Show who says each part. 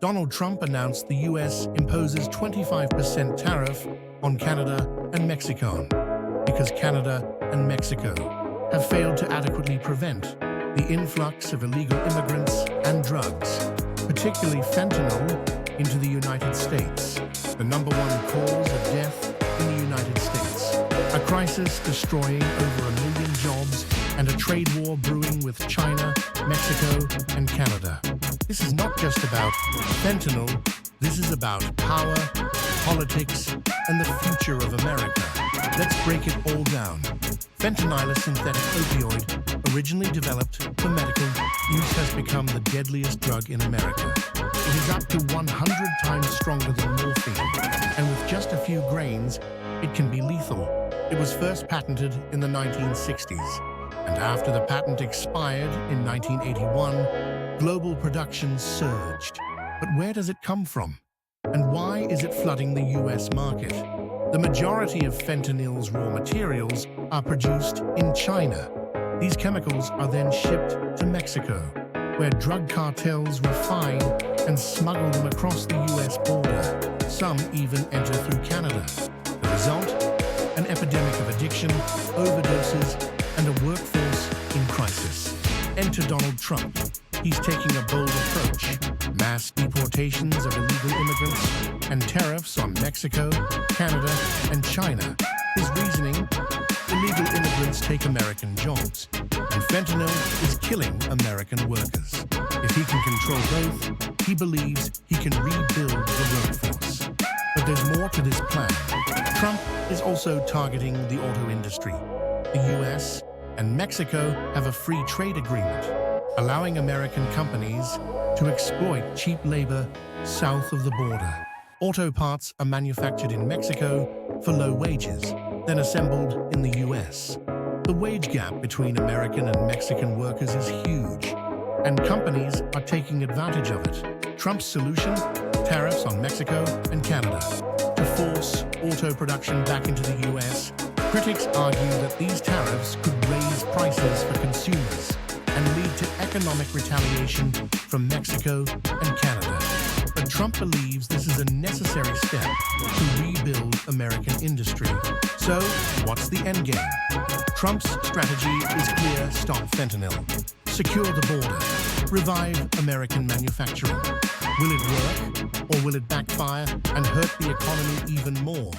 Speaker 1: Donald Trump announced the US imposes 25% tariff on Canada and Mexico because Canada and Mexico have failed to adequately prevent the influx of illegal immigrants and drugs, particularly fentanyl, into the United States, the #1 cause of death in the United States. A crisis destroying over 1 million jobs and a trade war brewing with China, Mexico, and Canada. This is not just about fentanyl, this is about power, politics, and the future of America. Let's break it all down. Fentanyl, a synthetic opioid, originally developed for medical use, has become the deadliest drug in America. It is up to 100 times stronger than morphine, and with just a few grains, it can be lethal. It was first patented in the 1960s, and after the patent expired in 1981, global production surged. But where does it come from? And why is it flooding the US market? The majority of fentanyl's raw materials are produced in China. These chemicals are then shipped to Mexico, where drug cartels refine and smuggle them across the US border. Some even enter through Canada. The result? An epidemic of addiction, overdoses, and a workforce in crisis. Enter Donald Trump. He's taking a bold approach. Mass deportations of illegal immigrants and tariffs on Mexico, Canada, and China. His reasoning? Illegal immigrants take American jobs, and fentanyl is killing American workers. If he can control both, he believes he can rebuild the workforce. But there's more to this plan. Trump is also targeting the auto industry. The US and Mexico have a free trade agreement, allowing American companies to exploit cheap labor south of the border. Auto parts are manufactured in Mexico for low wages, then assembled in the US. The wage gap between American and Mexican workers is huge, and companies are taking advantage of it. Trump's solution? Tariffs on Mexico and Canada. To force auto production back into the US, critics argue that these tariffs could raise prices for consumers and lead to economic retaliation from Mexico and Canada. But Trump believes this is a necessary step to rebuild American industry. So, what's the end game? Trump's strategy is clear: stop fentanyl, secure the border, revive American manufacturing. Will it work, or will it backfire and hurt the economy even more?